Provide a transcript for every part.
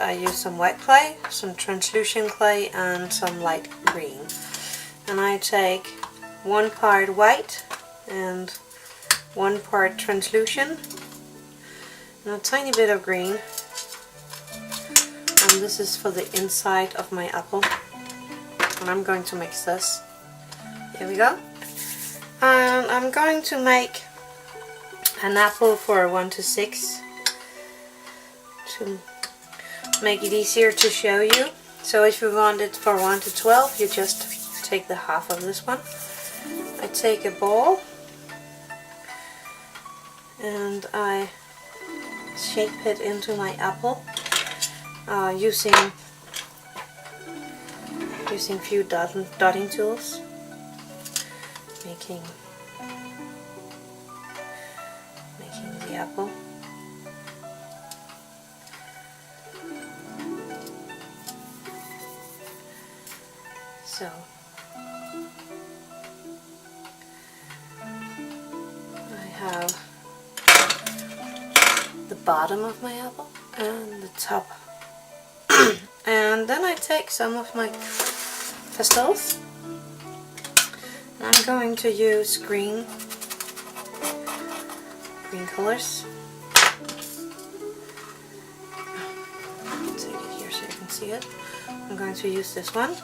I use some white clay, some translucent clay and some light green. And I take 1 part white and 1 part translucent and a tiny bit of green. And this is for the inside of my apple. And I'm going to mix this. Here we go. And I'm going to make an apple for 1 to 6 to make it easier to show you. So if you want it for 1 to 12, you just take the half of this one. I take a ball and I shape it into my apple using few dotting tools, making the apple. So I have the bottom of my apple and the top. And then I take some of my pastels. I'm going to use green colors. I'll take it here so you can see it. I'm going to use this one.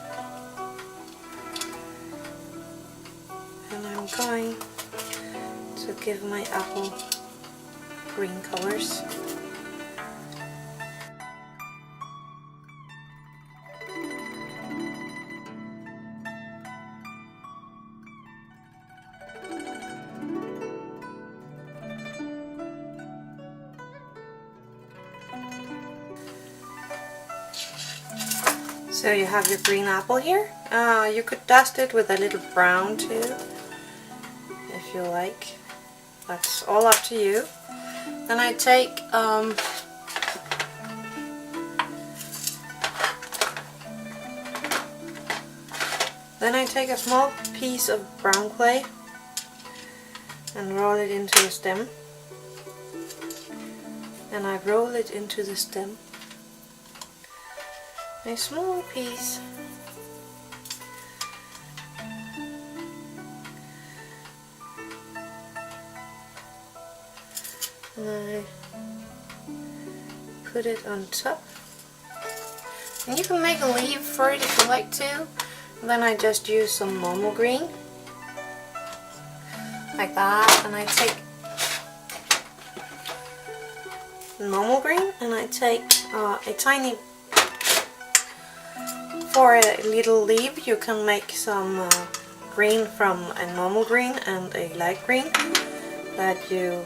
And I'm going to give my apple green colors. So you have your green apple here. You could dust it with a little brown too, if you like. That's all up to you. Then I take a small piece of brown clay and roll it into a stem. And I roll it into the stem. A small piece. And I put it on top. And you can make a leaf for it if you like to. And then I just use some normal green. Like that. And I take normal green and I take a tiny. For a little leaf you can make some green from a normal green and a light green that you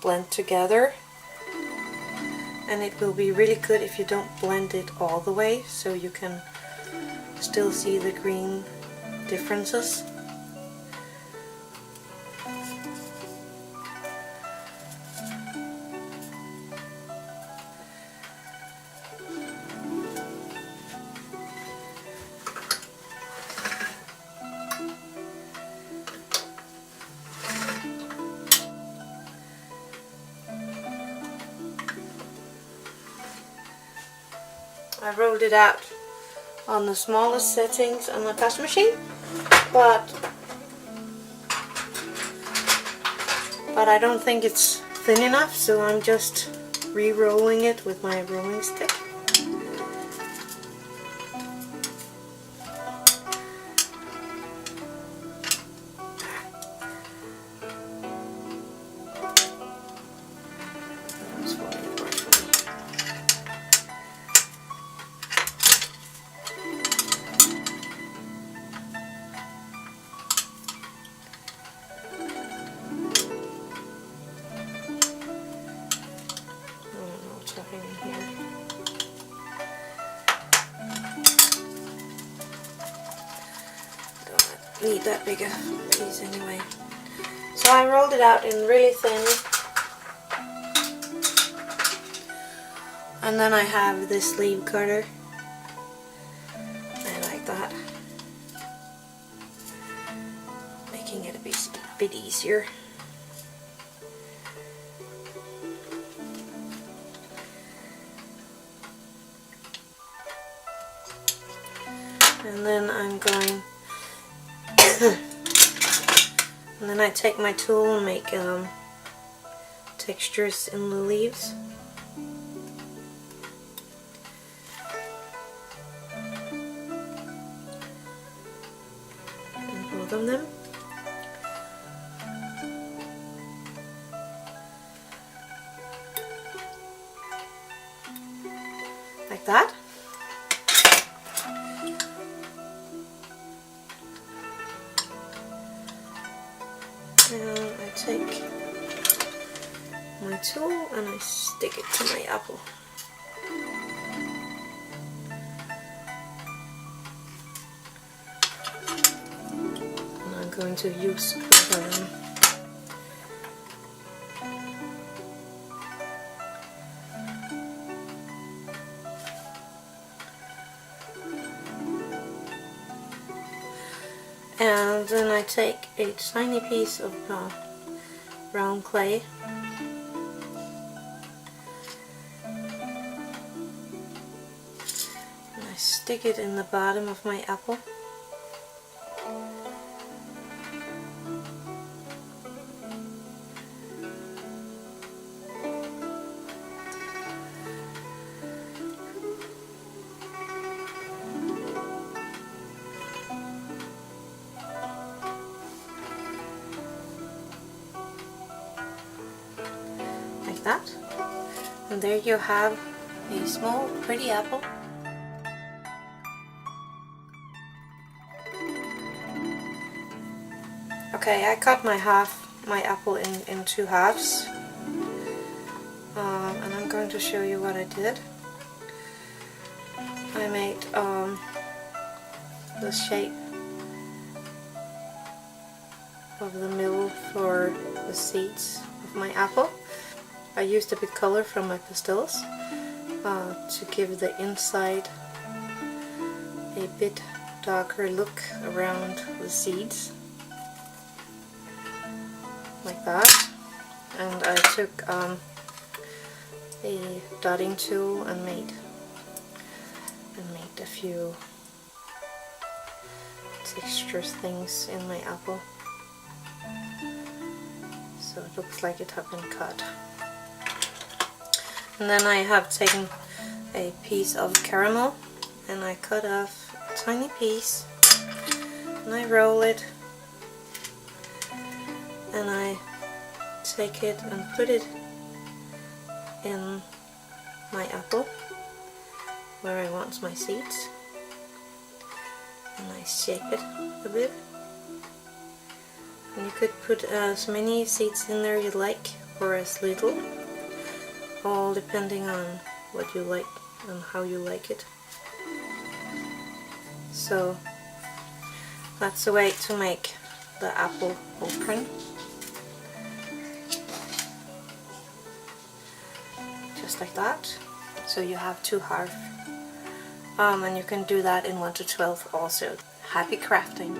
blend together, and it will be really good if you don't blend it all the way, so you can still see the green differences. I rolled it out on the smallest settings on the pasta machine, but I don't think it's thin enough, so I'm just re-rolling it with my rolling stick. Need that bigger piece anyway. So I rolled it out in really thin And then I have this leaf cutter. I like that, making it a bit easier. And then I'm going and then I take my tool and make textures in the leaves. And both of them. Like that. And I take my tool and I stick it to my apple. And I'm going to use both of them. And then I take a tiny piece of brown clay and I stick it in the bottom of my apple. Like that. And there you have a small pretty apple. Okay, I cut my apple in two halves, and I'm going to show you what I did. I made the shape of the middle for the seeds of my apple. I used a bit color from my pastels to give the inside a bit darker look around the seeds, like that. And I took a dotting tool and made a few textures things in my apple, so it looks like it have been cut. And then I have taken a piece of caramel and I cut off a tiny piece and I roll it and I take it and put it in my apple where I want my seeds, and I shape it a bit. And you could put as many seeds in there you like or as little, all depending on what you like and how you like it. So that's the way to make the apple open. Just like that. So you have two halves. And you can do that in 1 to 12 also. Happy crafting!